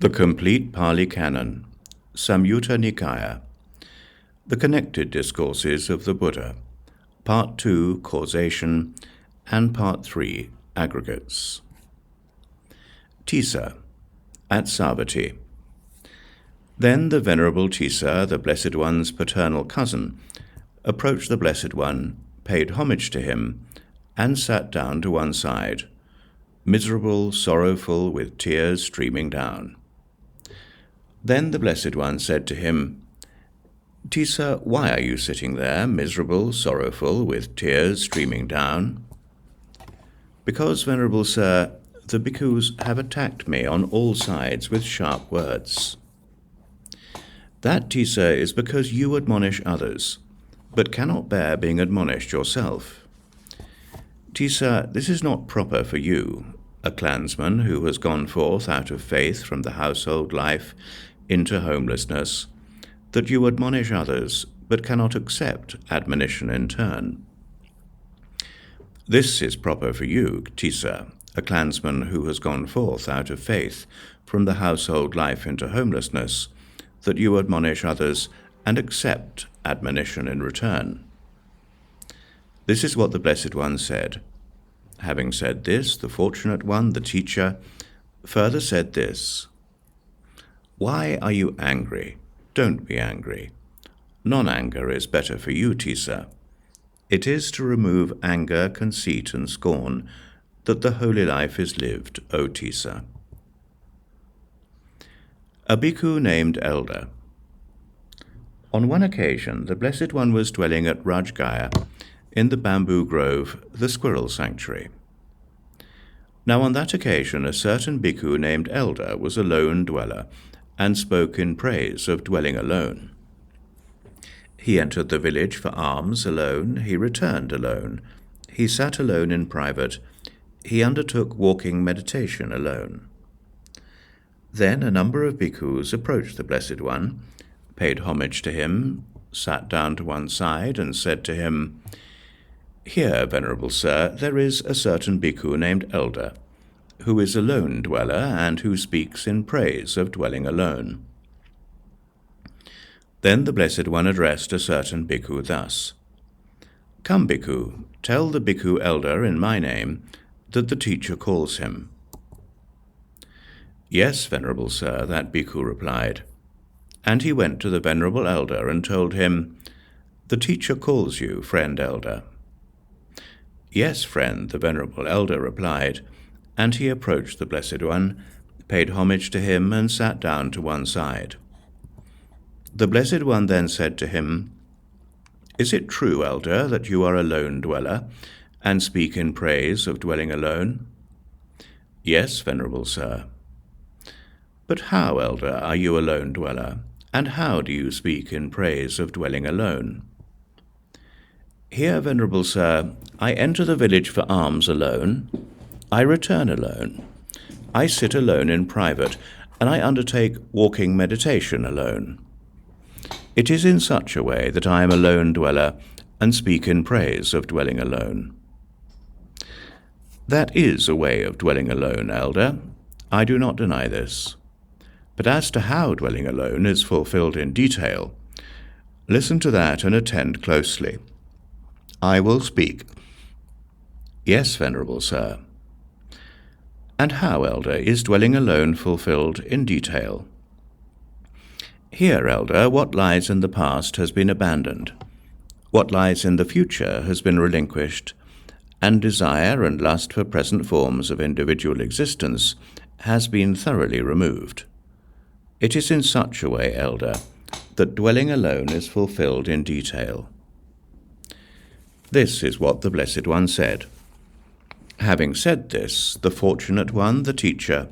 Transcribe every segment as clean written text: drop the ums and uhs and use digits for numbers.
The Complete Pali Canon, Samyutta Nikaya, The Connected Discourses of the Buddha, Part 2, Causation, and Part 3, Aggregates. Tissa, at Savatthi. Then the Venerable Tissa, the Blessed One's paternal cousin, approached the Blessed One, paid homage to him, and sat down to one side, miserable, sorrowful, with tears streaming down. Then the Blessed One said to him, "Tissa, why are you sitting there, miserable, sorrowful, with tears streaming down?" "Because, Venerable Sir, the Bhikkhus have attacked me on all sides with sharp words." "That, Tissa, is because you admonish others, but cannot bear being admonished yourself. Tissa, this is not proper for you, a clansman who has gone forth out of faith from the household life into homelessness, that you admonish others, but cannot accept admonition in turn. This is proper for you, Tissa, a clansman who has gone forth out of faith from the household life into homelessness, that you admonish others and accept admonition in return." This is what the Blessed One said. Having said this, the Fortunate One, the teacher, further said this: "Why are you angry? Don't be angry. Non-anger is better for you, Tissa. It is to remove anger, conceit, and scorn that the holy life is lived, O Tissa." A bhikkhu named Elder. On one occasion, the Blessed One was dwelling at Rajgaya, in the bamboo grove, the squirrel sanctuary. Now on that occasion a certain bhikkhu named Elder was a lone dweller, and spoke in praise of dwelling alone. He entered the village for alms alone, he returned alone, he sat alone in private, he undertook walking meditation alone. Then a number of bhikkhus approached the Blessed One, paid homage to him, sat down to one side, and said to him, "Here, Venerable Sir, there is a certain bhikkhu named Elder, who is a lone dweller, and who speaks in praise of dwelling alone." Then the Blessed One addressed a certain bhikkhu thus: "Come, bhikkhu, tell the bhikkhu Elder in my name that the teacher calls him." "Yes, Venerable Sir," that bhikkhu replied. And he went to the Venerable Elder and told him, "The teacher calls you, friend Elder." "Yes, friend," the Venerable Elder replied, and he approached the Blessed One, paid homage to him, and sat down to one side. The Blessed One then said to him, "Is it true, Elder, that you are a lone dweller, and speak in praise of dwelling alone?" "Yes, Venerable Sir." "But how, Elder, are you a lone dweller, and how do you speak in praise of dwelling alone?" "Here, Venerable Sir, I enter the village for alms alone, I return alone, I sit alone in private, and I undertake walking meditation alone. It is in such a way that I am a lone dweller, and speak in praise of dwelling alone." "That is a way of dwelling alone, Elder. I do not deny this. But as to how dwelling alone is fulfilled in detail, listen to that and attend closely. I will speak." "Yes, Venerable Sir." "And how, Elder, is dwelling alone fulfilled in detail?" "Here, Elder, what lies in the past has been abandoned, what lies in the future has been relinquished, and desire and lust for present forms of individual existence has been thoroughly removed. It is in such a way, Elder, that dwelling alone is fulfilled in detail." This is what the Blessed One said. Having said this, the Fortunate One, the teacher,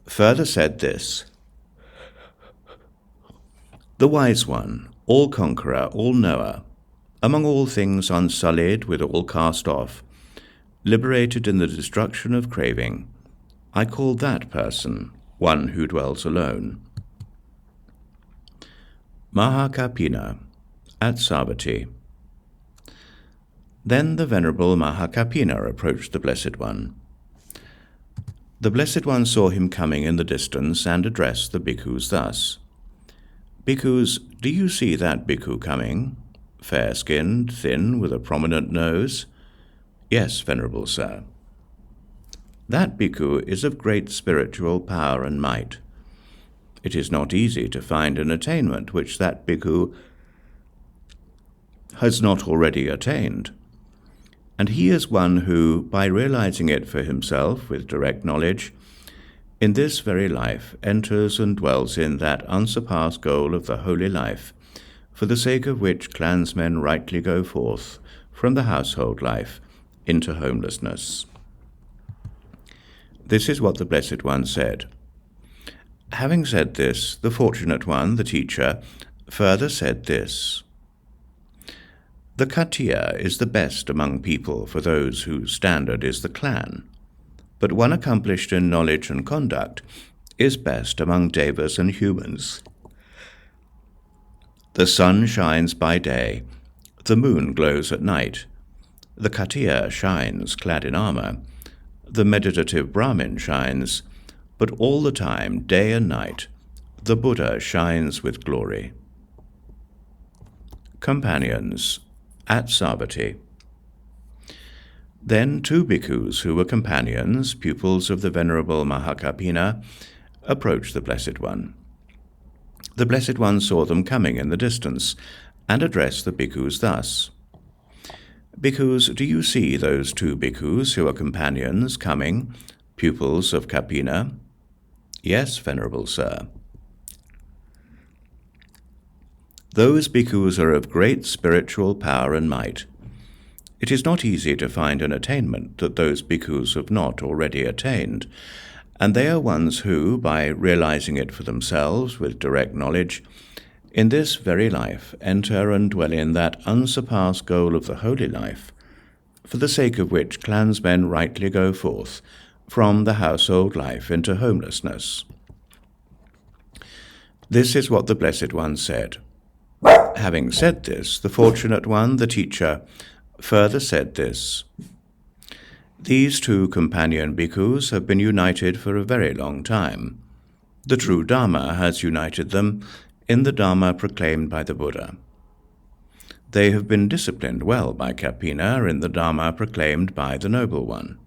further said this: "The Wise One, all-conqueror, all-knower, among all things unsullied, with all cast off, liberated in the destruction of craving, I call that person one who dwells alone." Mahakapina, at Savatthi. Then the Venerable Mahakapina approached the Blessed One. The Blessed One saw him coming in the distance and addressed the bhikkhus thus: "Bhikkhus, do you see that bhikkhu coming? Fair-skinned, thin, with a prominent nose?" "Yes, Venerable Sir." "That bhikkhu is of great spiritual power and might. It is not easy to find an attainment which that bhikkhu has not already attained. And he is one who, by realizing it for himself with direct knowledge, in this very life enters and dwells in that unsurpassed goal of the holy life, for the sake of which clansmen rightly go forth from the household life into homelessness." This is what the Blessed One said. Having said this, the Fortunate One, the teacher, further said this: "The Khattiya is the best among people for those whose standard is the clan, but one accomplished in knowledge and conduct is best among devas and humans. The sun shines by day, the moon glows at night. The Khattiya shines clad in armor, the meditative Brahmin shines, but all the time, day and night, the Buddha shines with glory." Companions at Savatthi. Then 2 bhikkhus who were companions, pupils of the Venerable Mahakappina, approached the Blessed One. The Blessed One saw them coming in the distance, and addressed the bhikkhus thus: "Bhikkhus, do you see those 2 bhikkhus who are companions coming, pupils of Kappina?" "Yes, Venerable Sir." "Those bhikkhus are of great spiritual power and might. It is not easy to find an attainment that those bhikkhus have not already attained, and they are ones who, by realizing it for themselves with direct knowledge, in this very life enter and dwell in that unsurpassed goal of the holy life, for the sake of which clansmen rightly go forth from the household life into homelessness." This is what the Blessed One said. Having said this, the Fortunate One, the teacher, further said this: "These 2 companion bhikkhus have been united for a very long time. The true Dharma has united them in the Dharma proclaimed by the Buddha. They have been disciplined well by Kappina in the Dharma proclaimed by the Noble One.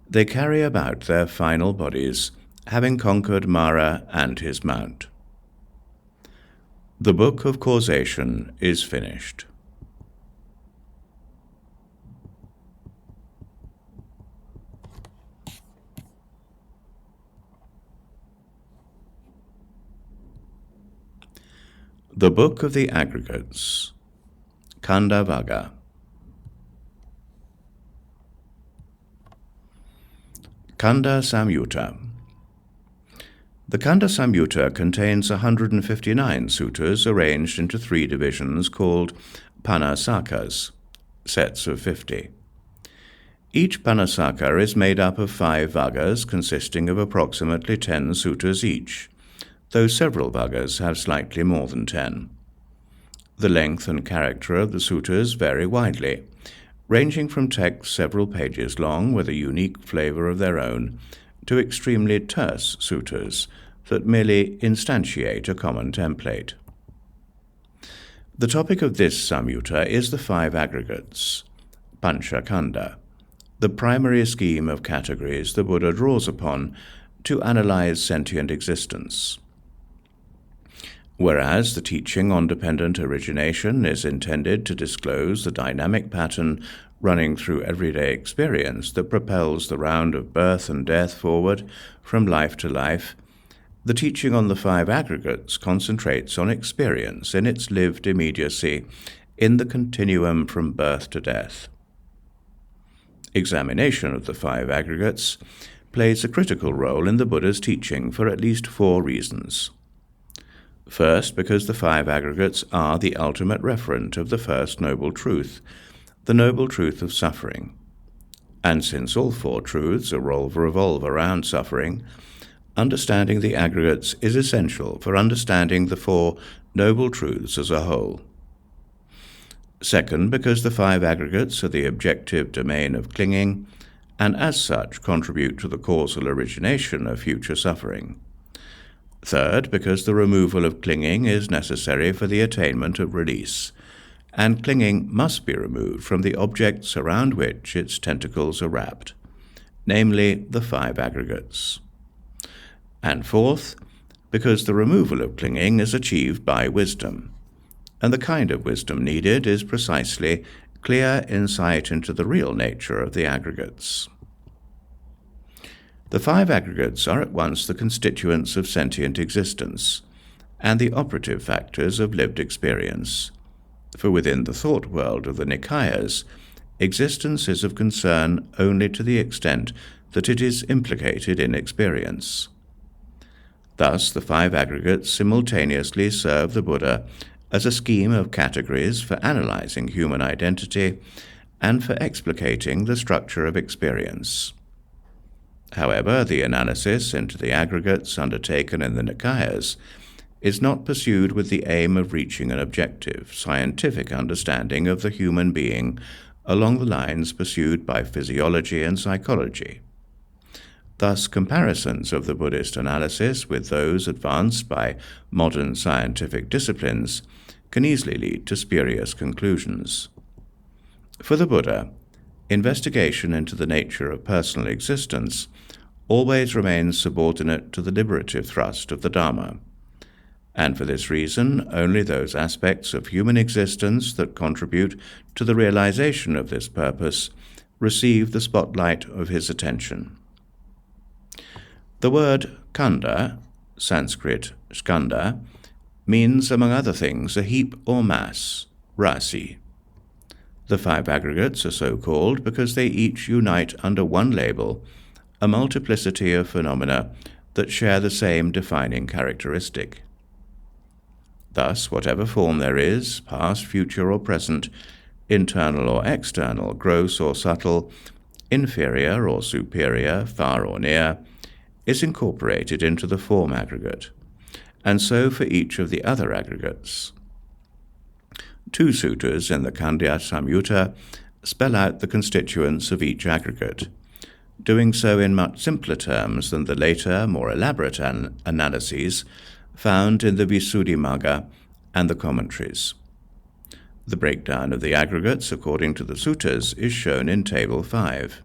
They carry about their final bodies, having conquered Mara and his mount." The Book of Causation is finished. The Book of the Aggregates, Khanda Vagga. Khanda Samyutta. The Khanda Samyutta contains 159 suttas arranged into 3 divisions called panasakas, sets of 50. Each panasaka is made up of 5 vaggas consisting of approximately 10 suttas each, though several vaggas have slightly more than 10. The length and character of the suttas vary widely, ranging from texts several pages long with a unique flavor of their own to extremely terse suttas that merely instantiate a common template. The topic of this Samyutta is the 5 aggregates, Panchakhanda, the primary scheme of categories the Buddha draws upon to analyze sentient existence. Whereas the teaching on dependent origination is intended to disclose the dynamic pattern running through everyday experience that propels the round of birth and death forward from life to life, the teaching on the 5 aggregates concentrates on experience in its lived immediacy in the continuum from birth to death. Examination of the 5 aggregates plays a critical role in the Buddha's teaching for at least 4 reasons. First, because the 5 aggregates are the ultimate referent of the first noble truth, the noble truth of suffering. And since all 4 truths revolve around suffering, understanding the aggregates is essential for understanding the 4 noble truths as a whole. Second, because the 5 aggregates are the objective domain of clinging, and as such contribute to the causal origination of future suffering. Third, because the removal of clinging is necessary for the attainment of release, and clinging must be removed from the objects around which its tentacles are wrapped, namely the 5 aggregates. And fourth, because the removal of clinging is achieved by wisdom, and the kind of wisdom needed is precisely clear insight into the real nature of the aggregates. The 5 aggregates are at once the constituents of sentient existence and the operative factors of lived experience, for within the thought world of the Nikāyas, existence is of concern only to the extent that it is implicated in experience. Thus, the 5 aggregates simultaneously serve the Buddha as a scheme of categories for analyzing human identity and for explicating the structure of experience. However, the analysis into the aggregates undertaken in the Nikāyas is not pursued with the aim of reaching an objective, scientific understanding of the human being along the lines pursued by physiology and psychology. Thus, comparisons of the Buddhist analysis with those advanced by modern scientific disciplines can easily lead to spurious conclusions. For the Buddha, investigation into the nature of personal existence always remains subordinate to the liberative thrust of the Dharma, and for this reason only those aspects of human existence that contribute to the realization of this purpose receive the spotlight of his attention. The word khanda, Sanskrit skanda, means, among other things, a heap or mass, rasi. The 5 aggregates are so called because they each unite under one label a multiplicity of phenomena that share the same defining characteristic. Thus, whatever form there is, past, future, or present, internal or external, gross or subtle, inferior or superior, far or near, is incorporated into the form aggregate, and so for each of the other aggregates. 2 sutras in the Khandya Saṃyutta spell out the constituents of each aggregate, doing so in much simpler terms than the later, more elaborate analyses found in the Visuddhimagga and the commentaries. The breakdown of the aggregates according to the suttas is shown in Table 5.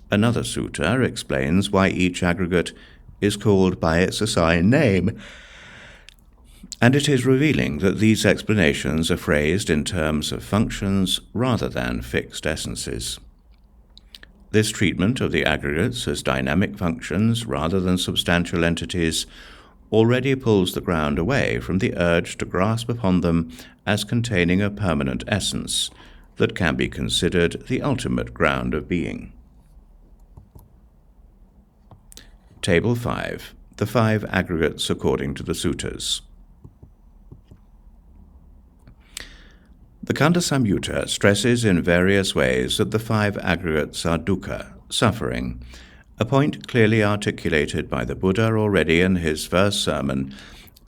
Another sutta explains why each aggregate is called by its assigned name, and it is revealing that these explanations are phrased in terms of functions rather than fixed essences. This treatment of the aggregates as dynamic functions rather than substantial entities already pulls the ground away from the urge to grasp upon them as containing a permanent essence that can be considered the ultimate ground of being. Table 5. The 5 aggregates according to the suttas. The Khanda Samyutta stresses in various ways that the 5 aggregates are dukkha, suffering, a point clearly articulated by the Buddha already in his first sermon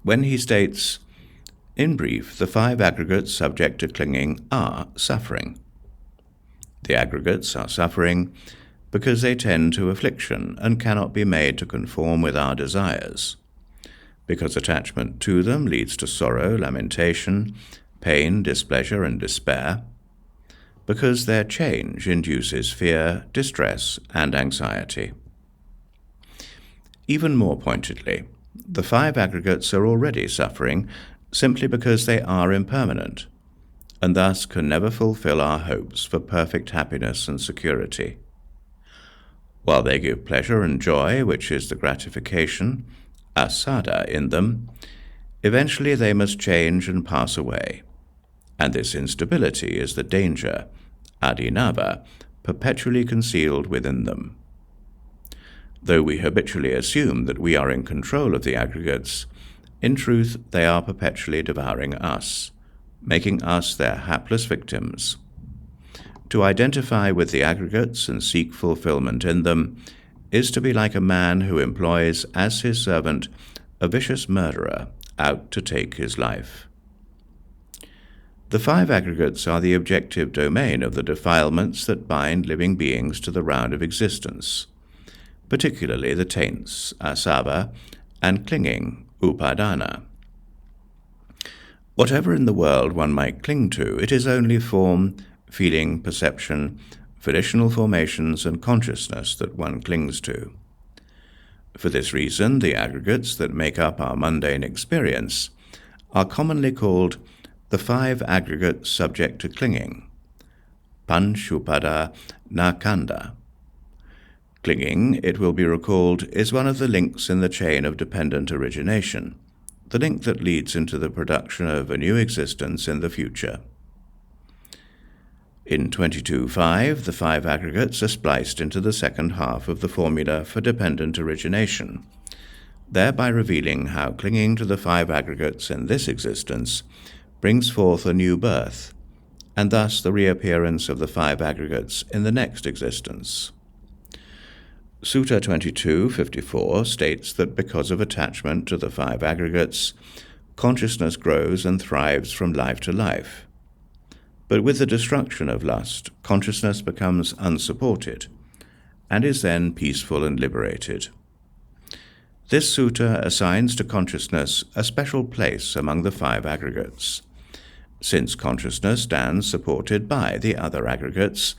when he states, in brief, the 5 aggregates subject to clinging are suffering. The aggregates are suffering because they tend to affliction and cannot be made to conform with our desires, because attachment to them leads to sorrow, lamentation, pain, displeasure, and despair, because their change induces fear, distress, and anxiety. Even more pointedly, the 5 aggregates are already suffering simply because they are impermanent, and thus can never fulfill our hopes for perfect happiness and security. While they give pleasure and joy, which is the gratification, asada, in them, eventually they must change and pass away, and this instability is the danger, adinava, perpetually concealed within them. Though we habitually assume that we are in control of the aggregates, in truth they are perpetually devouring us, making us their hapless victims. To identify with the aggregates and seek fulfillment in them is to be like a man who employs as his servant a vicious murderer out to take his life. The five aggregates are the objective domain of the defilements that bind living beings to the round of existence, particularly the taints, asava, and clinging, upadana. Whatever in the world one might cling to, it is only form, feeling, perception, volitional formations, and consciousness that one clings to. For this reason, the aggregates that make up our mundane experience are commonly called the five aggregates subject to clinging, panchupada nakanda. Clinging, it will be recalled, is one of the links in the chain of dependent origination, the link that leads into the production of a new existence in the future. In 22.5, the five aggregates are spliced into the second half of the formula for dependent origination, thereby revealing how clinging to the five aggregates in this existence brings forth a new birth, and thus the reappearance of the five aggregates in the next existence. Sutta 22.54 states that because of attachment to the five aggregates, consciousness grows and thrives from life to life. But with the destruction of lust, consciousness becomes unsupported, and is then peaceful and liberated. This sutta assigns to consciousness a special place among the five aggregates, since consciousness stands supported by the other aggregates,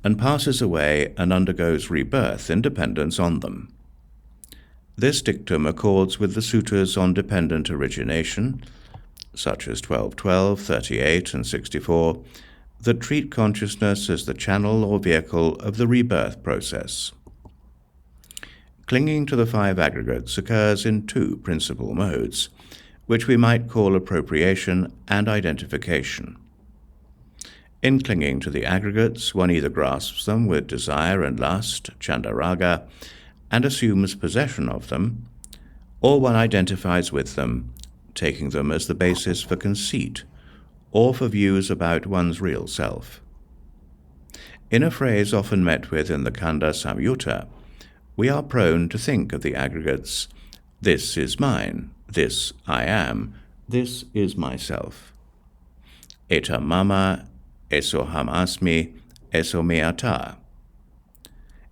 and passes away and undergoes rebirth in dependence on them. This dictum accords with the suttas on dependent origination, such as 12.12, 38, and 64, that treat consciousness as the channel or vehicle of the rebirth process. Clinging to the five aggregates occurs in two principal modes, which we might call appropriation and identification. In clinging to the aggregates, one either grasps them with desire and lust, chandaraga, and assumes possession of them, or one identifies with them, taking them as the basis for conceit, or for views about one's real self. In a phrase often met with in the Khanda Saṃyutta, we are prone to think of the aggregates, this is mine, this I am, this is myself. Eta mama, esoham asmi, eso me ata.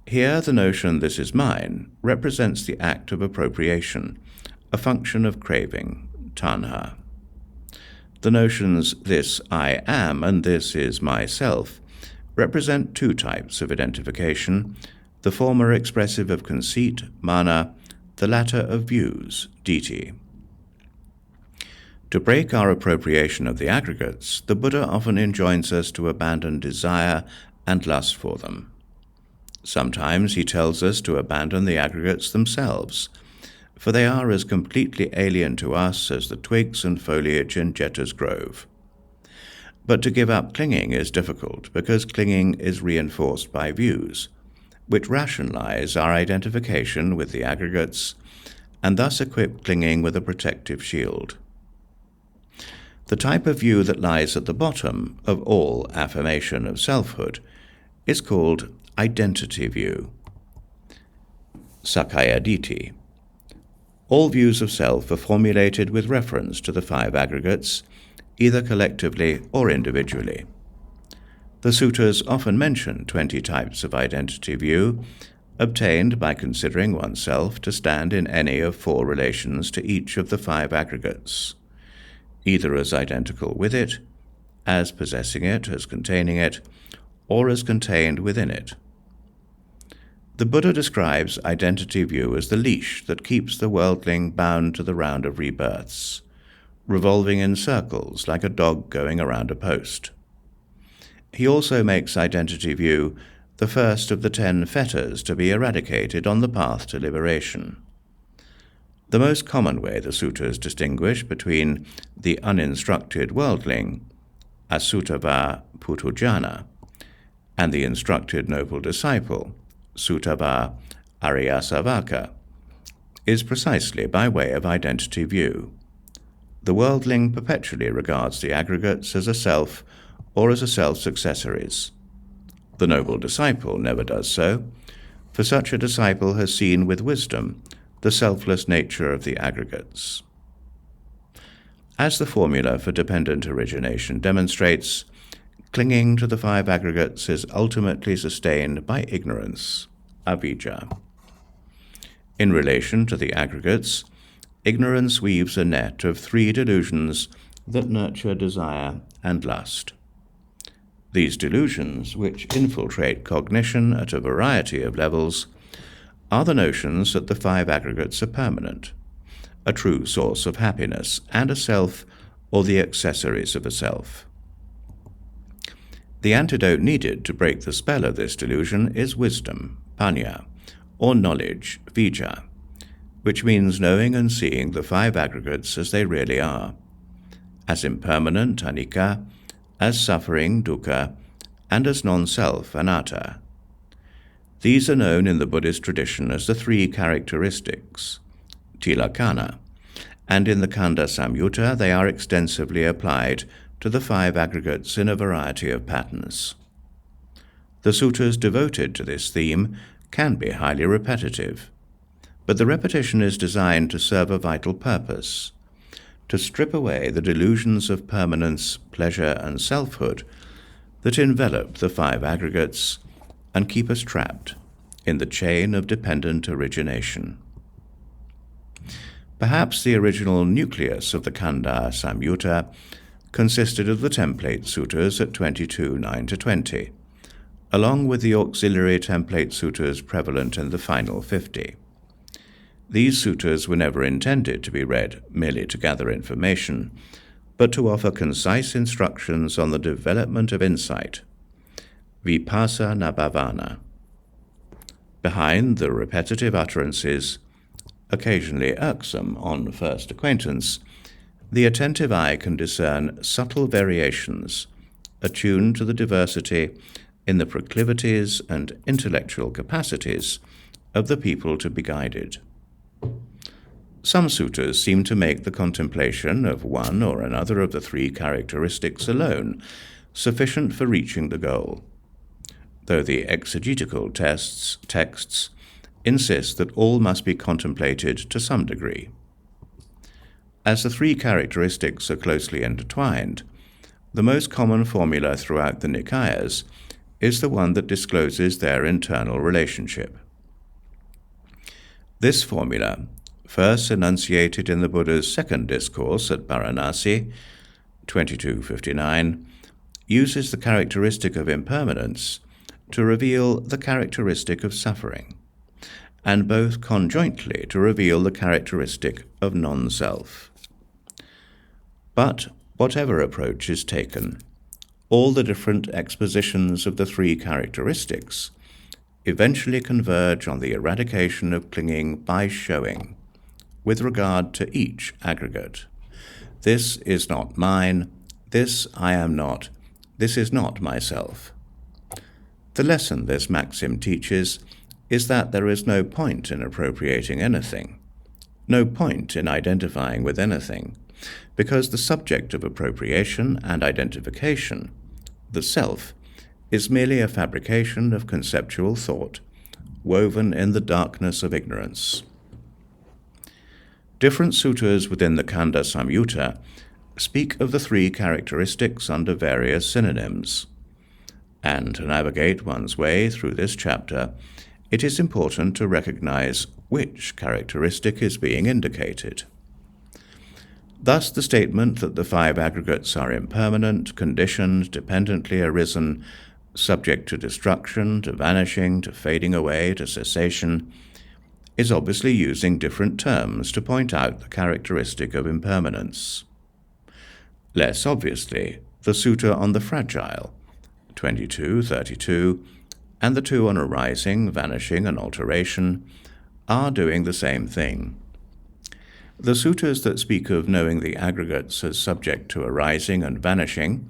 Here the notion this is mine represents the act of appropriation, a function of craving, tanha. The notions this I am and this is myself represent two types of identification, the former expressive of conceit, mana, the latter of views, diti. To break our appropriation of the aggregates, the Buddha often enjoins us to abandon desire and lust for them. Sometimes he tells us to abandon the aggregates themselves, for they are as completely alien to us as the twigs and foliage in Jeta's grove. But to give up clinging is difficult, because clinging is reinforced by views, which rationalize our identification with the aggregates, and thus equip clinging with a protective shield. The type of view that lies at the bottom of all affirmation of selfhood is called identity view, sakkaya ditthi. All views of self are formulated with reference to the five aggregates, either collectively or individually. The sutras often mention 20 types of identity view, obtained by considering oneself to stand in any of four relations to each of the five aggregates, either as identical with it, as possessing it, as containing it, or as contained within it. The Buddha describes identity view as the leash that keeps the worldling bound to the round of rebirths, revolving in circles like a dog going around a post. He also makes identity view the first of the 10 fetters to be eradicated on the path to liberation. The most common way the sutras distinguish between the uninstructed worldling, asutava putujana, and the instructed noble disciple, sutava ariyasavaka, is precisely by way of identity view. The worldling perpetually regards the aggregates as a self or as a self's accessories. The noble disciple never does so, for such a disciple has seen with wisdom the selfless nature of the aggregates. As the formula for dependent origination demonstrates, clinging to the five aggregates is ultimately sustained by ignorance, avijja. In relation to the aggregates, ignorance weaves a net of three delusions that nurture desire and lust. These delusions, which infiltrate cognition at a variety of levels, are the notions that the five aggregates are permanent, a true source of happiness, and a self or the accessories of a self. The antidote needed to break the spell of this delusion is wisdom, paññā, or knowledge, vijja, which means knowing and seeing the five aggregates as they really are, as impermanent, anicca, as suffering, dukkha, and as non-self, anatta. These are known in the Buddhist tradition as the three characteristics, tilakkhana, and in the Khanda Samyutta they are extensively applied to the five aggregates in a variety of patterns. The sutras devoted to this theme can be highly repetitive, but the repetition is designed to serve a vital purpose, to strip away the delusions of permanence, pleasure, and selfhood that envelop the five aggregates and keep us trapped in the chain of dependent origination. Perhaps the original nucleus of the Khanda Samyutta consisted of the template sutras at 22, 9-20, along with the auxiliary template sutras prevalent in the final 50. These sutras were never intended to be read merely to gather information, but to offer concise instructions on the development of insight, vipassana bhavana. Behind the repetitive utterances, occasionally irksome on first acquaintance, the attentive eye can discern subtle variations attuned to the diversity in the proclivities and intellectual capacities of the people to be guided. Some sutras seem to make the contemplation of one or another of the three characteristics alone sufficient for reaching the goal, though the exegetical texts insist that all must be contemplated to some degree. As the three characteristics are closely intertwined, the most common formula throughout the Nikāyas is the one that discloses their internal relationship. This formula, first enunciated in the Buddha's second discourse at Varanasi, 2259, uses the characteristic of impermanence to reveal the characteristic of suffering, and both conjointly to reveal the characteristic of non-self. But whatever approach is taken, all the different expositions of the three characteristics eventually converge on the eradication of clinging by showing, with regard to each aggregate. This is not mine, this I am not, this is not myself. The lesson this maxim teaches is that there is no point in appropriating anything, no point in identifying with anything, because the subject of appropriation and identification, the self, is merely a fabrication of conceptual thought, woven in the darkness of ignorance. Different sutras within the Khanda Samyutta speak of the three characteristics under various synonyms, and to navigate one's way through this chapter, it is important to recognize which characteristic is being indicated. Thus, the statement that the five aggregates are impermanent, conditioned, dependently arisen, subject to destruction, to vanishing, to fading away, to cessation, is obviously using different terms to point out the characteristic of impermanence. Less obviously, the sutta on the fragile, 22:32, and the two on arising, vanishing, and alteration, are doing the same thing. The suttas that speak of knowing the aggregates as subject to arising and vanishing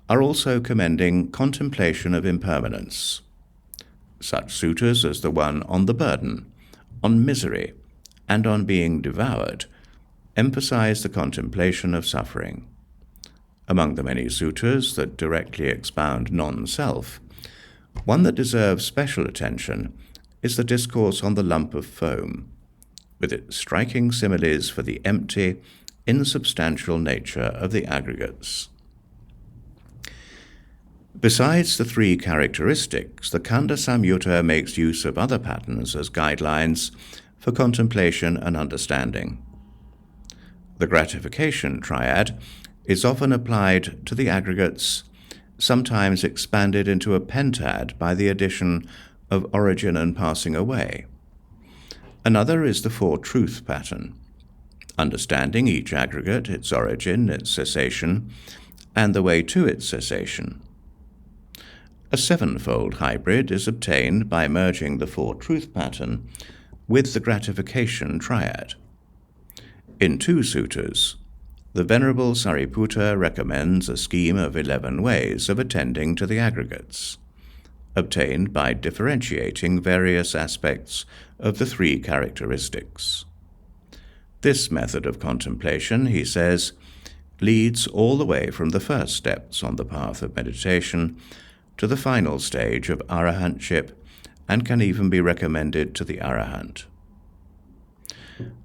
are also commending contemplation of impermanence. Such suttas as the one on the burden, on misery, and on being devoured emphasize the contemplation of suffering. Among the many sutras that directly expound non-self, one that deserves special attention is the discourse on the lump of foam, with its striking similes for the empty insubstantial nature of the aggregates. Besides the three characteristics, the Khanda Samyutta makes use of other patterns as guidelines for contemplation and understanding. The gratification triad is often applied to the aggregates, sometimes expanded into a pentad by the addition of origin and passing away. Another is the four-truth pattern, understanding each aggregate, its origin, its cessation, and the way to its cessation. A sevenfold hybrid is obtained by merging the four-truth pattern with the gratification triad. In 2 suttas, the Venerable Sariputta recommends a scheme of 11 ways of attending to the aggregates, obtained by differentiating various aspects of the 3 characteristics. This method of contemplation, he says, leads all the way from the first steps on the path of meditation to the final stage of arahantship, and can even be recommended to the arahant.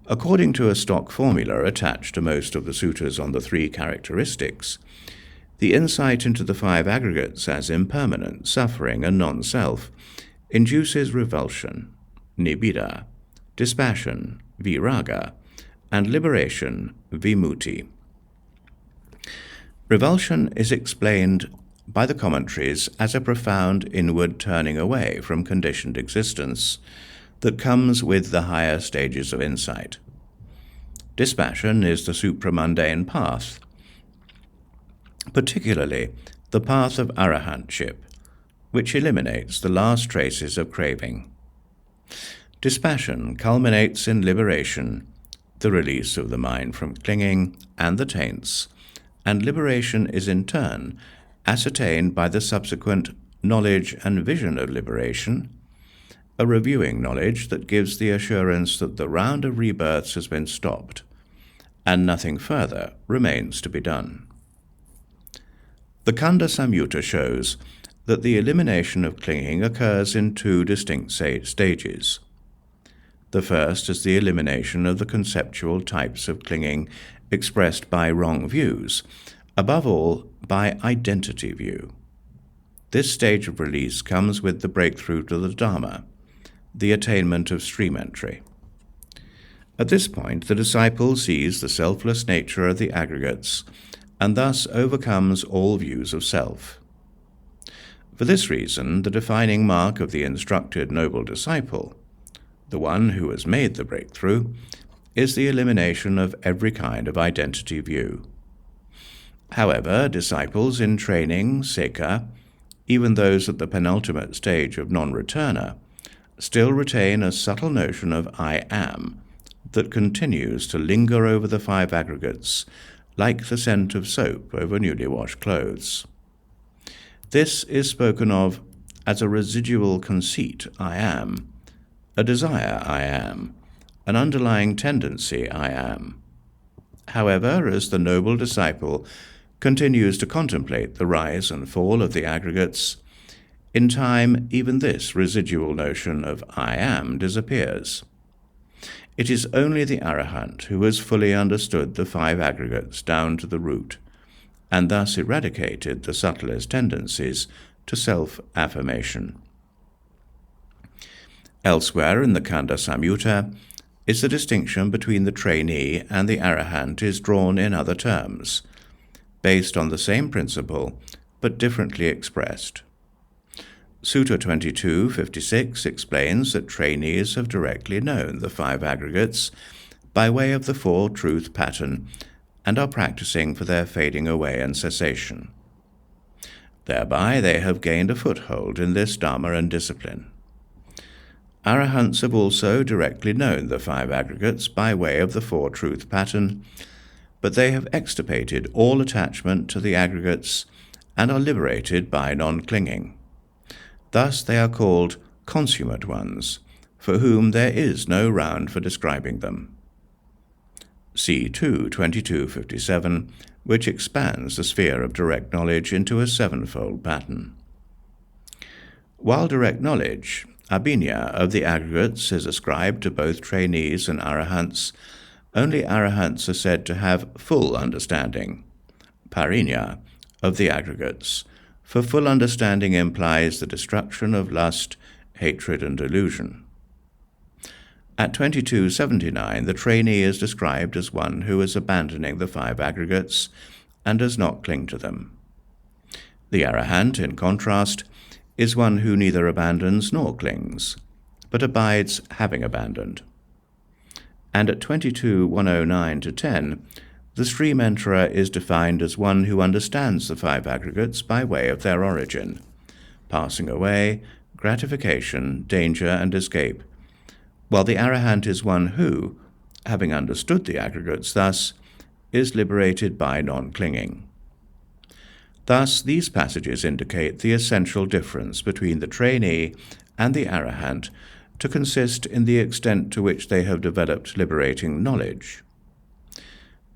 According to a stock formula attached to most of the suttas on the 3 characteristics, the insight into the 5 aggregates as impermanent, suffering, and non-self induces revulsion, nibbida, dispassion, viraga, and liberation, vimutti. Revulsion is explained by the commentaries as a profound inward turning away from conditioned existence that comes with the higher stages of insight. Dispassion is the supramundane path, particularly the path of arahantship, which eliminates the last traces of craving. Dispassion culminates in liberation, the release of the mind from clinging and the taints, and liberation is in turn ascertained by the subsequent knowledge and vision of liberation, a reviewing knowledge that gives the assurance that the round of rebirths has been stopped, and nothing further remains to be done. The Khanda Samyutta shows that the elimination of clinging occurs in 2 distinct stages. The first is the elimination of the conceptual types of clinging expressed by wrong views, above all by identity view. This stage of release comes with the breakthrough to the Dharma, the attainment of stream entry. At this point, the disciple sees the selfless nature of the aggregates and thus overcomes all views of self. For this reason, the defining mark of the instructed noble disciple, the one who has made the breakthrough, is the elimination of every kind of identity view. However, disciples in training, sekha, even those at the penultimate stage of non-returner, still retain a subtle notion of I am that continues to linger over the 5 aggregates like the scent of soap over newly washed clothes. This is spoken of as a residual conceit I am, a desire I am, an underlying tendency I am. However, as the noble disciple continues to contemplate the rise and fall of the aggregates, in time even this residual notion of I am disappears. It is only the arahant who has fully understood the 5 aggregates down to the root, and thus eradicated the subtlest tendencies to self-affirmation. Elsewhere in the Khanda Samyutta is the distinction between the trainee and the arahant is drawn in other terms, based on the same principle but differently expressed. Sutta 22:56 explains that trainees have directly known the 5 aggregates by way of the 4-truth pattern and are practicing for their fading away and cessation. Thereby they have gained a foothold in this Dharma and discipline. Arahants have also directly known the 5 aggregates by way of the 4-truth pattern, but they have extirpated all attachment to the aggregates and are liberated by non-clinging. Thus they are called consummate ones, for whom there is no round for describing them. See 22:57, which expands the sphere of direct knowledge into a 7-fold pattern. While direct knowledge, abhinya, of the aggregates is ascribed to both trainees and arahants, only arahants are said to have full understanding, pariññā, of the aggregates, for full understanding implies the destruction of lust, hatred, and delusion. At 2279, the trainee is described as one who is abandoning the 5 aggregates and does not cling to them. The arahant, in contrast, is one who neither abandons nor clings, but abides having abandoned. And at 22:109-10, the stream enterer is defined as one who understands the 5 aggregates by way of their origin, passing away, gratification, danger, and escape, while the arahant is one who, having understood the aggregates thus, is liberated by non-clinging. Thus, these passages indicate the essential difference between the trainee and the arahant to consist in the extent to which they have developed liberating knowledge.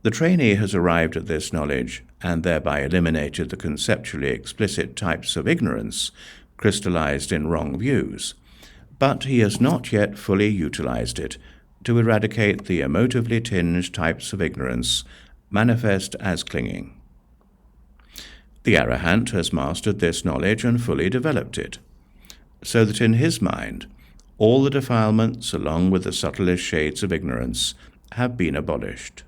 The trainee has arrived at this knowledge and thereby eliminated the conceptually explicit types of ignorance crystallized in wrong views, but he has not yet fully utilized it to eradicate the emotively tinged types of ignorance manifest as clinging. The arahant has mastered this knowledge and fully developed it, so that in his mind all the defilements along with the subtlest shades of ignorance have been abolished.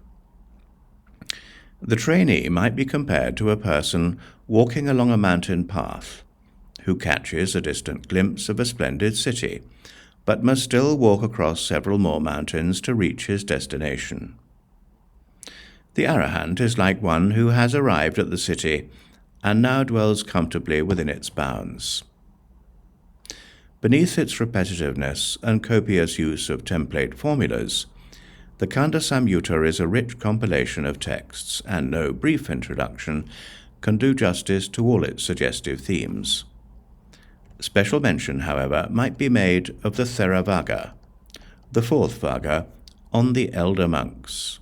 The trainee might be compared to a person walking along a mountain path, who catches a distant glimpse of a splendid city, but must still walk across several more mountains to reach his destination. The arahant is like one who has arrived at the city and now dwells comfortably within its bounds. Beneath its repetitiveness and copious use of template formulas, the Khanda Samyutta is a rich compilation of texts, and no brief introduction can do justice to all its suggestive themes. Special mention, however, might be made of the Theravada, the 4th vagga, on the elder monks.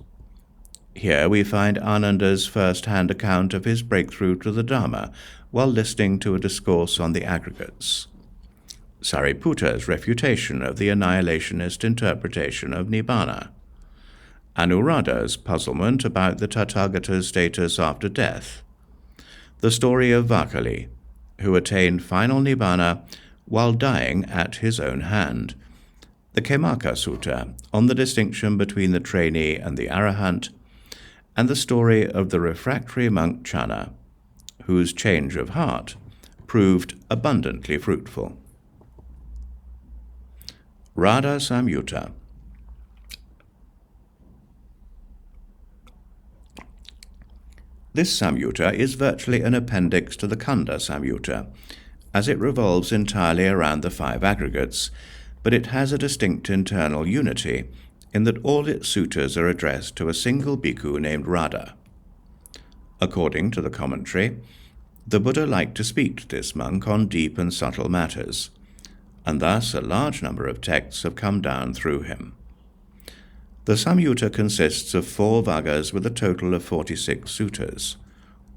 Here we find Ananda's first-hand account of his breakthrough to the Dharma while listening to a discourse on the aggregates, Sariputta's refutation of the annihilationist interpretation of Nibbana, Anuradha's puzzlement about the Tathagata's status after death, the story of Vakali, who attained final Nibbana while dying at his own hand, the Khemaka Sutta on the distinction between the trainee and the arahant, and the story of the refractory monk Channa, whose change of heart proved abundantly fruitful. Radha Saṃyutta. This Saṃyutta is virtually an appendix to the Khanda Samyutta, as it revolves entirely around the 5 aggregates, but it has a distinct internal unity in that all its suttas are addressed to a single bhikkhu named Radha. According to the commentary, the Buddha liked to speak to this monk on deep and subtle matters, and thus a large number of texts have come down through him. The Saṃyutta consists of 4 vaggas with a total of 46 suttas,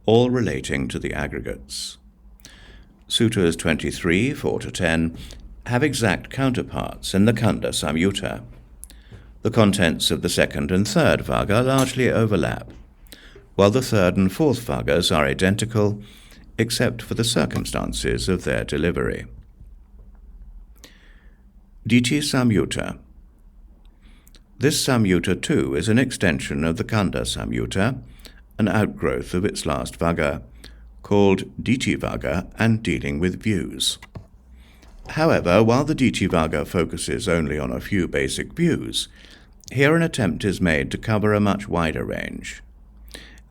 all relating to the aggregates. Suttas 23, 4-10 have exact counterparts in the Khanda Samyutta. The contents of the 2nd and 3rd vagga largely overlap, while the 3rd and 4th vaggas are identical, except for the circumstances of their delivery. Ditti Samyutta. This Samyutta too is an extension of the Khanda Samyutta, an outgrowth of its last vagga, called Ditti Vagga and dealing with views. However, while the Ditti Vagga focuses only on a few basic views, here an attempt is made to cover a much wider range.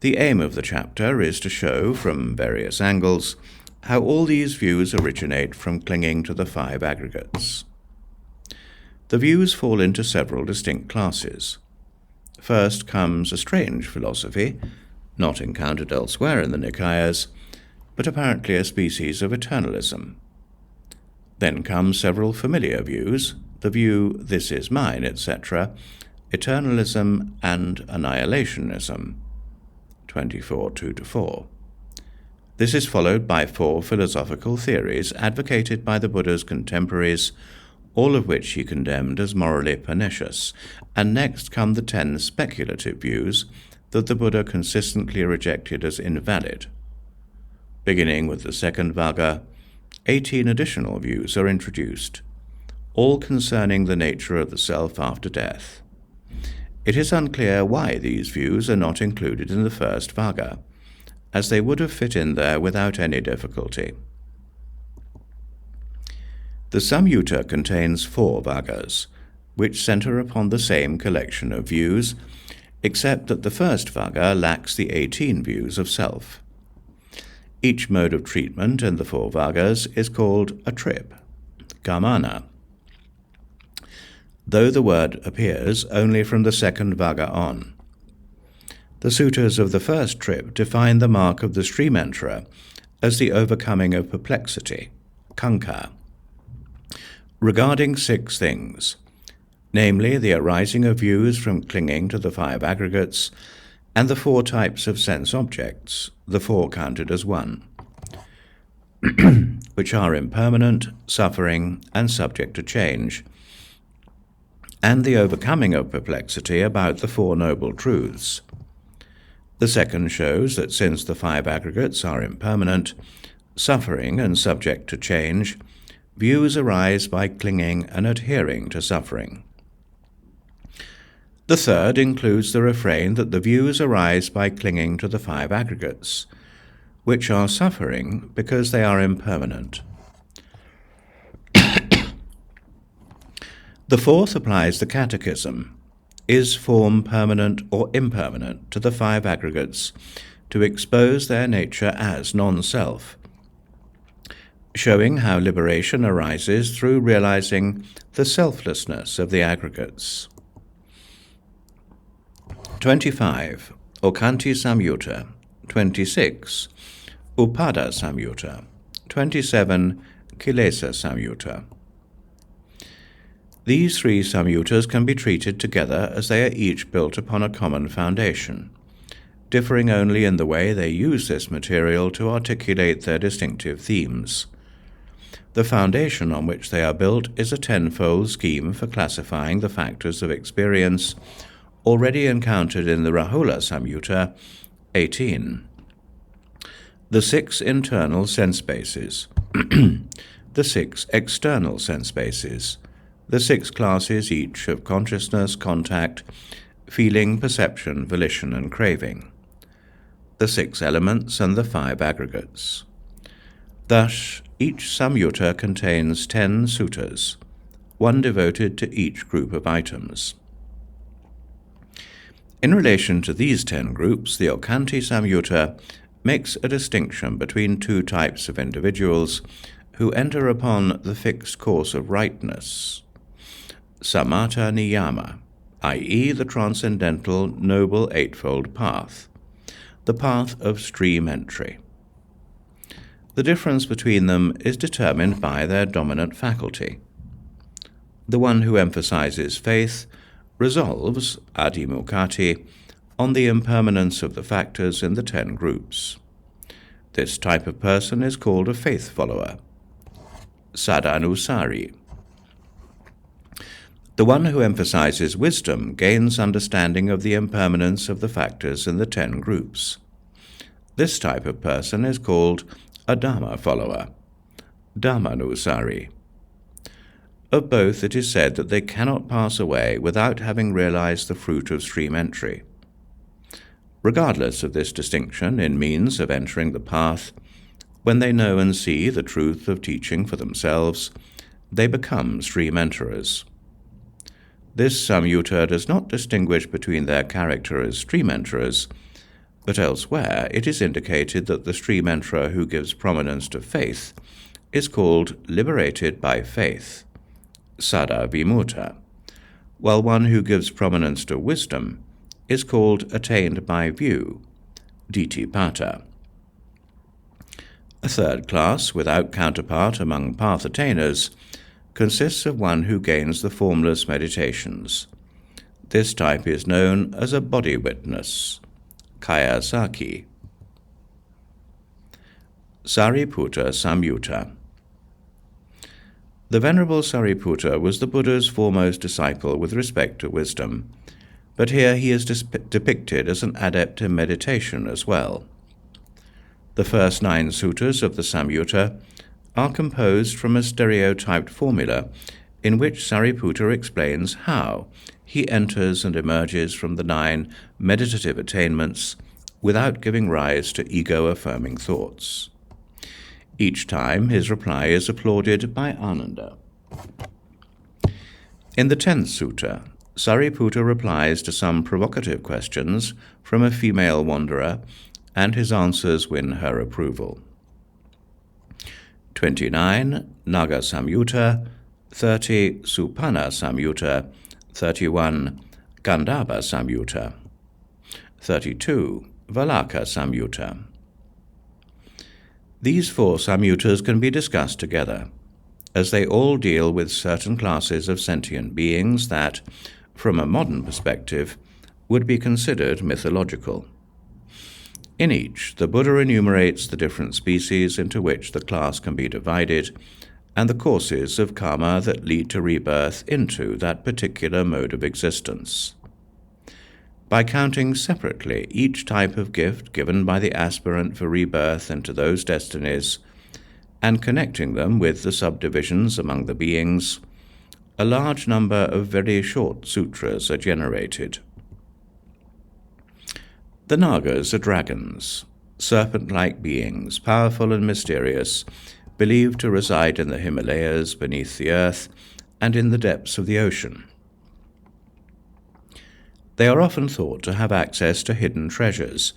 The aim of the chapter is to show, from various angles, how all these views originate from clinging to the 5 aggregates. The views fall into several distinct classes. First comes a strange philosophy, not encountered elsewhere in the Nikāyas, but apparently a species of eternalism. Then come several familiar views, the view "this is mine," etc., eternalism and annihilationism, 24:2-4. This is followed by 4 philosophical theories advocated by the Buddha's contemporaries, all of which he condemned as morally pernicious, and next come the 10 speculative views that the Buddha consistently rejected as invalid. Beginning with the second vagga, 18 additional views are introduced, all concerning the nature of the self after death. It is unclear why these views are not included in the first vagga, as they would have fit in there without any difficulty. The Saṃyutta contains 4 vaggas, which center upon the same collection of views, except that the first vagga lacks the 18 views of self. Each mode of treatment in the 4 vaggas is called a trip, gamana, though the word appears only from the second vagga on. The suttas of the first trip define the mark of the stream enterer as the overcoming of perplexity, kanka, regarding 6 things, namely the arising of views from clinging to the 5 aggregates and the 4 types of sense objects, the 4 counted as 1, which are impermanent, suffering, and subject to change, and the overcoming of perplexity about the 4 noble truths. The second shows that since the 5 aggregates are impermanent, suffering, and subject to change, views arise by clinging and adhering to suffering. The third includes the refrain that the views arise by clinging to the 5 aggregates, which are suffering because they are impermanent. The fourth applies the catechism, is form permanent or impermanent, to the 5 aggregates, to expose their nature as non-self, showing how liberation arises through realizing the selflessness of the aggregates. 25. Okanti Samyutta. 26. Upada Samyutta. 27. Kilesa Samyutta. These 3 samyuttas can be treated together as they are each built upon a common foundation, differing only in the way they use this material to articulate their distinctive themes. The foundation on which they are built is a 10-fold scheme for classifying the factors of experience already encountered in the Rahula Samyutta 18. The 6 internal sense bases, the 6 external sense bases, the 6 classes each of consciousness, contact, feeling, perception, volition, and craving, the 6 elements, and the 5 aggregates. Thus, each samyutta contains 10 suttas, 1 devoted to each group of items. In relation to these 10 groups, the Okanti Samyutta makes a distinction between 2 types of individuals who enter upon the fixed course of rightness, samatha niyama, i.e. the transcendental noble eightfold path, the path of stream entry. The difference between them is determined by their dominant faculty. The one who emphasizes faith resolves, adimukati, on the impermanence of the factors in the 10 groups. This type of person is called a faith follower, sadhanusari. The one who emphasizes wisdom gains understanding of the impermanence of the factors in the 10 groups. This type of person is called a Dhamma follower, dhammanusari. Of both it is said that they cannot pass away without having realized the fruit of stream entry. Regardless of this distinction in means of entering the path, when they know and see the truth of teaching for themselves, they become stream enterers. This samyutta does not distinguish between their character as stream enterers, but elsewhere it is indicated that the stream enterer who gives prominence to faith is called liberated by faith, sada vimuta, while one who gives prominence to wisdom is called attained by view, ditthipata. A third class, without counterpart among path attainers, consists of one who gains the formless meditations. This type is known as a body witness, kaya saki. Sariputta Samyutta. The Venerable Sariputta was the Buddha's foremost disciple with respect to wisdom, but here he is depicted as an adept in meditation as well. The first 9 suttas of the Saṃyutta are composed from a stereotyped formula in which Sariputta explains how he enters and emerges from the 9 meditative attainments without giving rise to ego-affirming thoughts. Each time his reply is applauded by Ananda. In the 10th sutta, Sariputta replies to some provocative questions from a female wanderer, and his answers win her approval. 29. Naga Samyutta, 30. Supana Samyutta, 31. Gandhava Samyutta, 32. Valaka Samyutta. These 4 samyuttas can be discussed together, as they all deal with certain classes of sentient beings that, from a modern perspective, would be considered mythological. In each, the Buddha enumerates the different species into which the class can be divided, and the courses of karma that lead to rebirth into that particular mode of existence. By counting separately each type of gift given by the aspirant for rebirth into those destinies, and connecting them with the subdivisions among the beings, a large number of very short sutras are generated. The Nagas are dragons, serpent-like beings, powerful and mysterious, believed to reside in the Himalayas, beneath the earth, and in the depths of the ocean. They are often thought to have access to hidden treasures,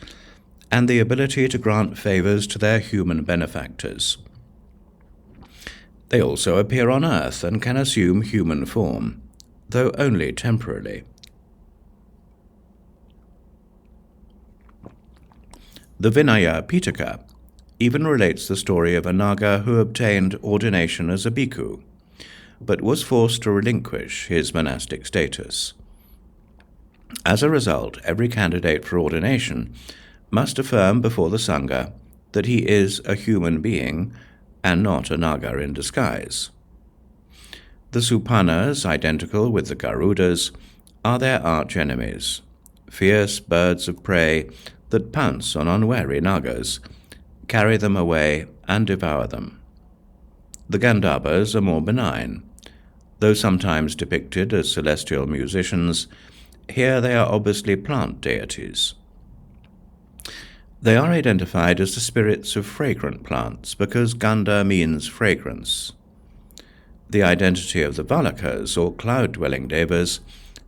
and the ability to grant favors to their human benefactors. They also appear on earth and can assume human form, though only temporarily. The Vinaya Pitaka even relates the story of a Naga who obtained ordination as a bhikkhu, but was forced to relinquish his monastic status. As a result, every candidate for ordination must affirm before the Sangha that he is a human being and not a Naga in disguise. The Supanas, identical with the Garudas, are their arch-enemies, fierce birds of prey that pounce on unwary Nagas, carry them away, and devour them. The Gandhabas are more benign. Though sometimes depicted as celestial musicians, here they are obviously plant deities. They are identified as the spirits of fragrant plants because Gandha means fragrance. The identity of the Valakas, or cloud-dwelling devas,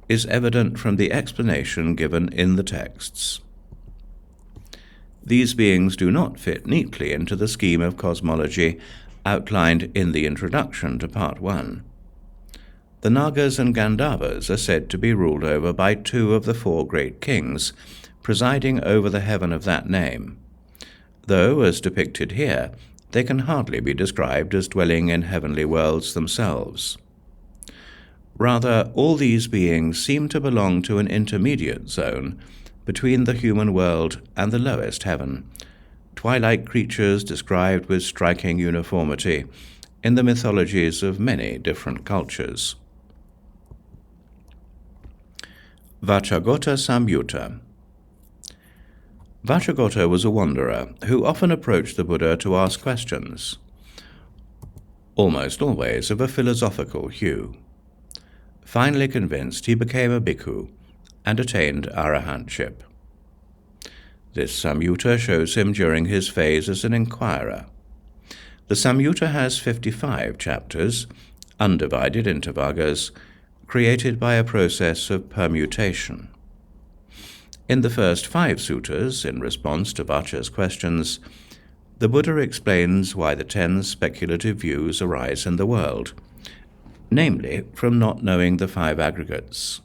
is evident from the explanation given in the texts. These beings do not fit neatly into the scheme of cosmology outlined in the introduction to Part 1. The Nagas and Gandhavas are said to be ruled over by 2 of the 4 great kings, presiding over the heaven of that name, though, as depicted here, they can hardly be described as dwelling in heavenly worlds themselves. Rather, all these beings seem to belong to an intermediate zone between the human world and the lowest heaven, twilight creatures described with striking uniformity in the mythologies of many different cultures. Vacchagotta Samyutta. Vacchagotta was a wanderer who often approached the Buddha to ask questions, almost always of a philosophical hue. Finally convinced, he became a bhikkhu and attained arahantship. This Samyutta shows him during his phase as an inquirer. The Samyutta has 55 chapters, undivided into vaggas, created by a process of permutation. In the first 5 suttas, in response to Vaccha's questions, the Buddha explains why the 10 speculative views arise in the world, namely from not knowing the 5 aggregates.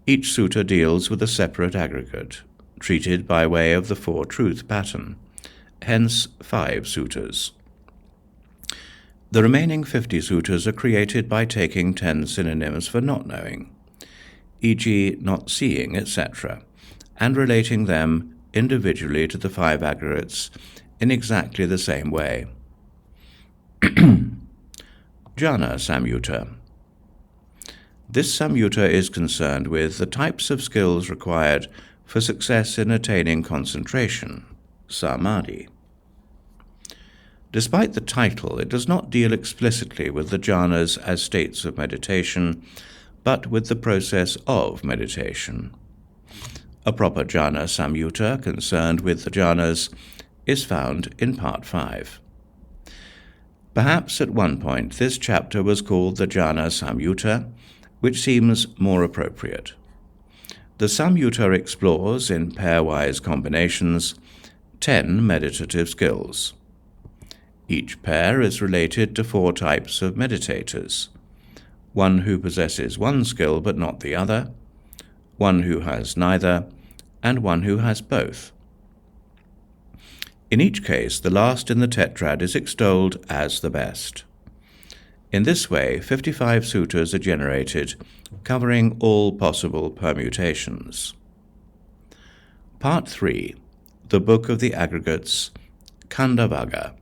Each sutta deals with a separate aggregate, treated by way of the 4-truth pattern, hence 5 suttas. The remaining 50 suttas are created by taking 10 synonyms for not knowing, e.g. not seeing, etc., and relating them individually to the 5 aggregates in exactly the same way. Jhana Samyutta. This samyutta is concerned with the types of skills required for success in attaining concentration, samadhi. Despite the title, it does not deal explicitly with the jhanas as states of meditation, but with the process of meditation. A proper jhana samyutta concerned with the jhanas is found in Part 5. Perhaps at one point this chapter was called the Jhana Samyutta, which seems more appropriate. The Samyutta explores, in pairwise combinations, 10 meditative skills. Each pair is related to 4 types of meditators: one who possesses one skill but not the other, one who has neither, and one who has both. In each case, the last in the tetrad is extolled as the best. In this way, 55 sutras are generated, covering all possible permutations. Part 3. The Book of the Aggregates, Khanda Vagga.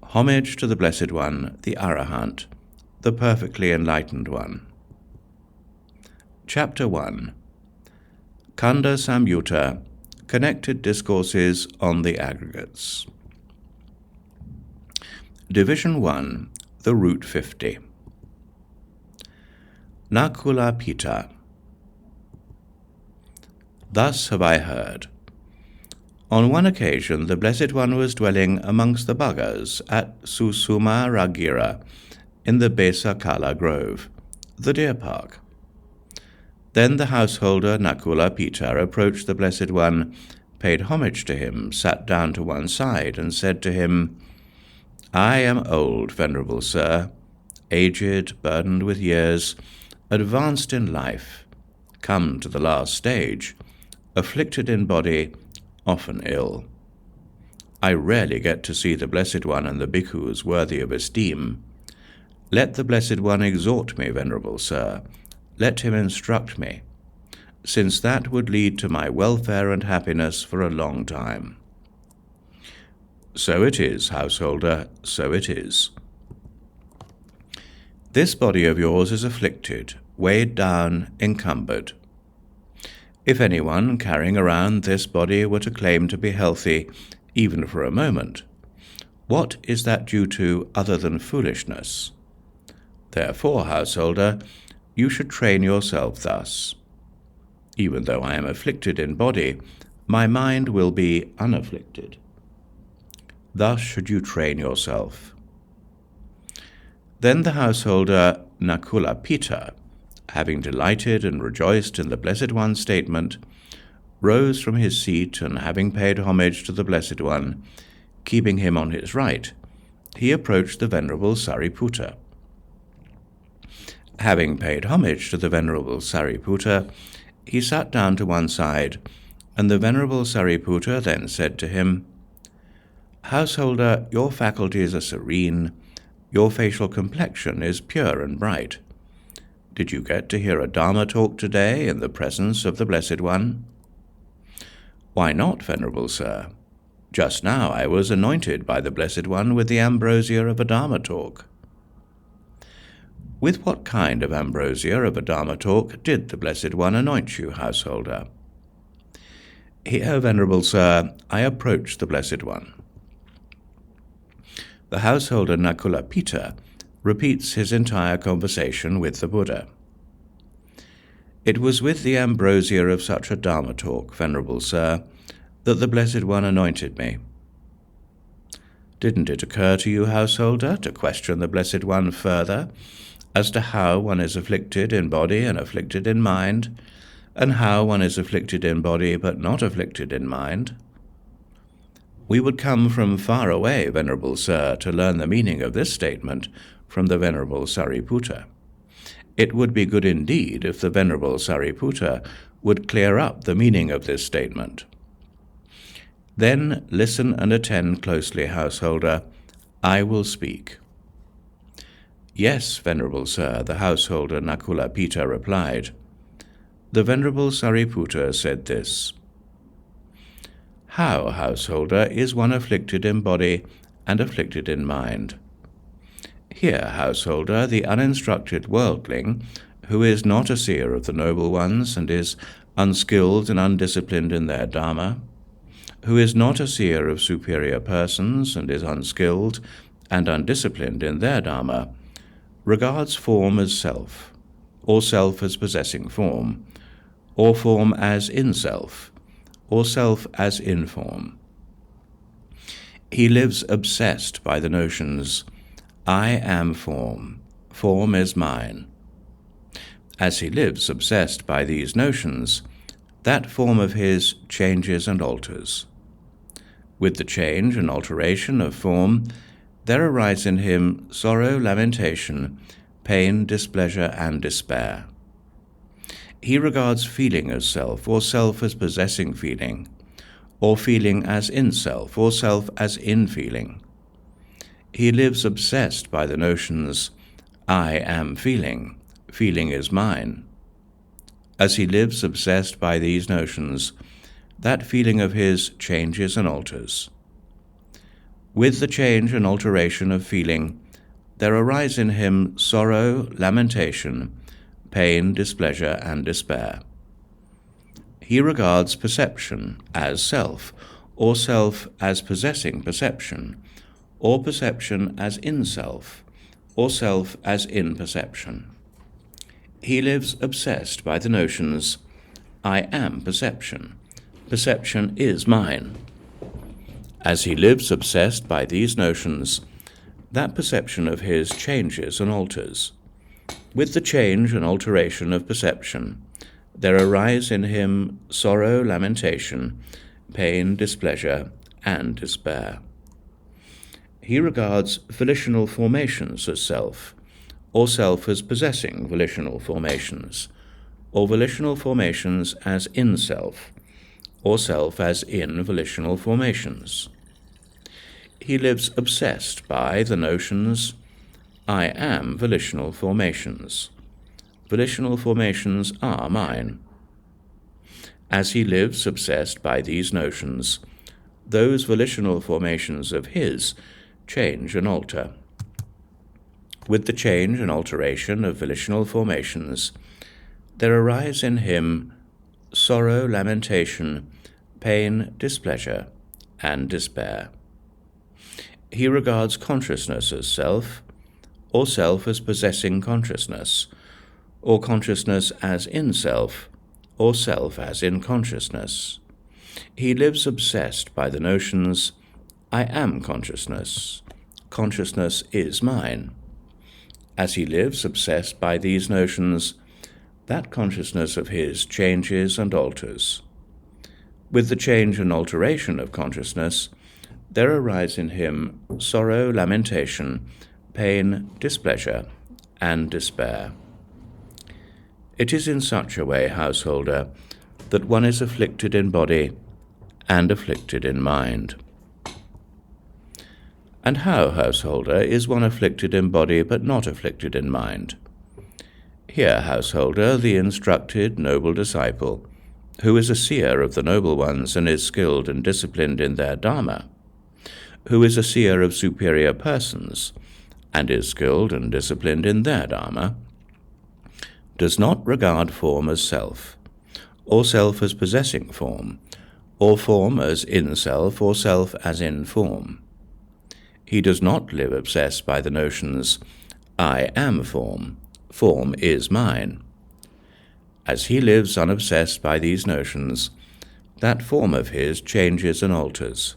Homage to the Blessed One, the Arahant, the perfectly enlightened one. Chapter 1. Khanda Samyutta, Connected Discourses on the Aggregates. Division 1, the Root 50. Nakula Pita. Thus have I heard. On one occasion the Blessed One was dwelling amongst the vaggas at Susuma Ragira in the Besakala Grove, the deer park. Then the householder Nakula Pita approached the Blessed One, paid homage to him, sat down to one side, and said to him, I am old, Venerable Sir, aged, burdened with years, advanced in life, come to the last stage, afflicted in body, often ill. I rarely get to see the Blessed One and the Bhikkhus worthy of esteem. Let the Blessed One exhort me, Venerable Sir, let him instruct me, since that would lead to my welfare and happiness for a long time. So it is, householder, so it is. This body of yours is afflicted, weighed down, encumbered. If anyone carrying around this body were to claim to be healthy, even for a moment, what is that due to other than foolishness? Therefore, householder, you should train yourself thus. Even though I am afflicted in body, my mind will be unafflicted. Thus should you train yourself. Then the householder Nakula Pita, having delighted and rejoiced in the Blessed One's statement, rose from his seat, and having paid homage to the Blessed One, keeping him on his right, he approached the Venerable Sariputta. Having paid homage to the Venerable Sariputta, he sat down to one side, and the Venerable Sariputta then said to him, Householder, your faculties are serene, your facial complexion is pure and bright. Did you get to hear a Dharma talk today in the presence of the Blessed One? Why not, Venerable Sir? Just now I was anointed by the Blessed One with the ambrosia of a Dharma talk. With what kind of ambrosia of a Dharma talk did the Blessed One anoint you, householder? Here, Venerable Sir, I approached the Blessed One. The householder Nakula Pita repeats his entire conversation with the Buddha. It was with the ambrosia of such a Dharma talk, Venerable Sir, that the Blessed One anointed me. Didn't it occur to you, householder, to question the Blessed One further as to how one is afflicted in body and afflicted in mind, and how one is afflicted in body but not afflicted in mind? We would come from far away, Venerable Sir, to learn the meaning of this statement from the Venerable Sariputta. It would be good indeed if the Venerable Sariputta would clear up the meaning of this statement. Then listen and attend closely, householder. I will speak. Yes, Venerable Sir, the householder Nakula Pita replied. The Venerable Sariputta said this. How, householder, is one afflicted in body and afflicted in mind? Hear, householder, the uninstructed worldling, who is not a seer of the noble ones and is unskilled and undisciplined in their dharma, who is not a seer of superior persons and is unskilled and undisciplined in their dharma, regards form as self, or self as possessing form, or form as in self, or self as in form. He lives obsessed by the notions, I am form, form is mine. As he lives obsessed by these notions, that form of his changes and alters. With the change and alteration of form, there arise in him sorrow, lamentation, pain, displeasure, and despair. He regards feeling as self, or self as possessing feeling, or feeling as in self, or self as in feeling. He lives obsessed by the notions, I am feeling, feeling is mine. As he lives obsessed by these notions, that feeling of his changes and alters. With the change and alteration of feeling, there arise in him sorrow, lamentation, pain, displeasure, and despair. He regards perception as self, or self as possessing perception, or perception as in self, or self as in perception. He lives obsessed by the notions, I am perception, perception is mine. As he lives obsessed by these notions, that perception of his changes and alters. With the change and alteration of perception, there arise in him sorrow, lamentation, pain, displeasure, and despair. He regards volitional formations as self, or self as possessing volitional formations, or volitional formations as in self, or self as in volitional formations. He lives obsessed by the notions, I am volitional formations. Volitional formations are mine. As he lives obsessed by these notions, those volitional formations of his change and alter. With the change and alteration of volitional formations, there arise in him sorrow, lamentation, pain, displeasure, and despair. He regards consciousness as self, or self as possessing consciousness, or consciousness as in self, or self as in consciousness. He lives obsessed by the notions, I am consciousness, consciousness is mine. As he lives obsessed by these notions, that consciousness of his changes and alters. With the change and alteration of consciousness, there arise in him sorrow, lamentation, pain, displeasure, and despair. It is in such a way, householder, that one is afflicted in body and afflicted in mind. And how, householder, is one afflicted in body but not afflicted in mind? Hear, householder, the instructed, noble disciple, who is a seer of the noble ones and is skilled and disciplined in their dharma, who is a seer of superior persons and is skilled and disciplined in their dharma, does not regard form as self, or self as possessing form, or form as in self, or self as in form. He does not live obsessed by the notions, I am form, form is mine. As he lives unobsessed by these notions, that form of his changes and alters.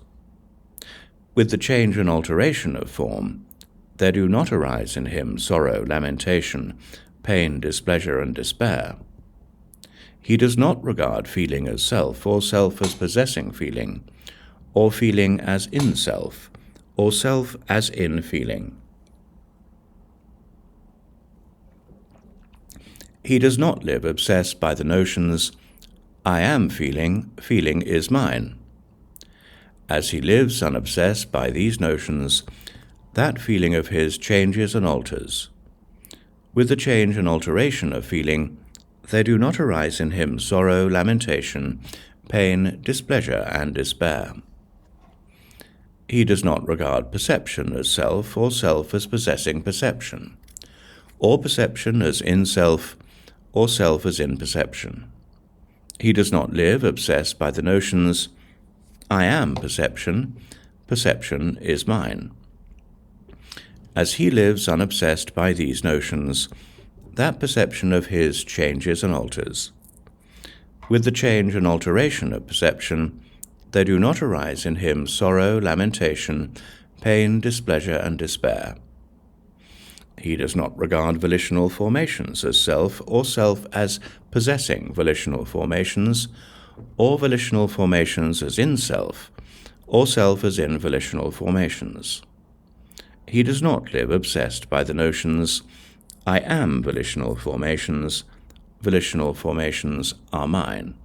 With the change and alteration of form, there do not arise in him sorrow, lamentation, pain, displeasure, and despair. He does not regard feeling as self, or self as possessing feeling, or feeling as in self, or self as in feeling. He does not live obsessed by the notions, I am feeling, feeling is mine. As he lives unobsessed by these notions, that feeling of his changes and alters. With the change and alteration of feeling, there do not arise in him sorrow, lamentation, pain, displeasure, and despair. He does not regard perception as self, or self as possessing perception, or perception as in self, or self as in perception. He does not live obsessed by the notions, I am perception, perception is mine. As he lives unobsessed by these notions, that perception of his changes and alters. With the change and alteration of perception, there do not arise in him sorrow, lamentation, pain, displeasure, and despair. He does not regard volitional formations as self, or self as possessing volitional formations, or volitional formations as in self, or self as in volitional formations. He does not live obsessed by the notions, I am volitional formations are mine.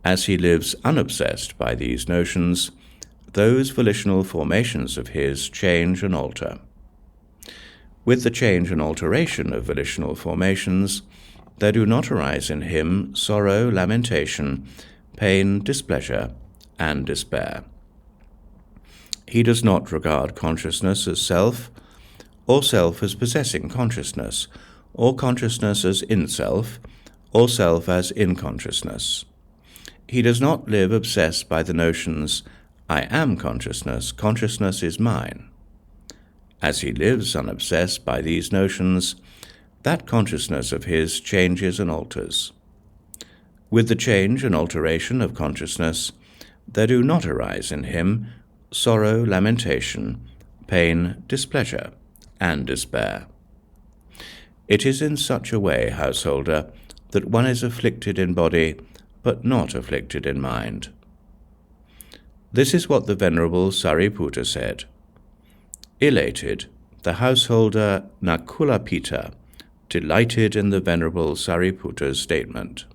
As he lives unobsessed by these notions, those volitional formations of his change and alter. With the change and alteration of volitional formations, there do not arise in him sorrow, lamentation, pain, displeasure, and despair. He does not regard consciousness as self, or self as possessing consciousness, or consciousness as in self, or self as in consciousness. He does not live obsessed by the notions, I am consciousness, consciousness is mine. As he lives unobsessed by these notions, that consciousness of his changes and alters. With the change and alteration of consciousness, there do not arise in him sorrow, lamentation, pain, displeasure, and despair. It is in such a way, householder, that one is afflicted in body, but not afflicted in mind. This is what the Venerable Sariputta said. Elated, the householder Nakulapita delighted in the Venerable Sariputta's statement.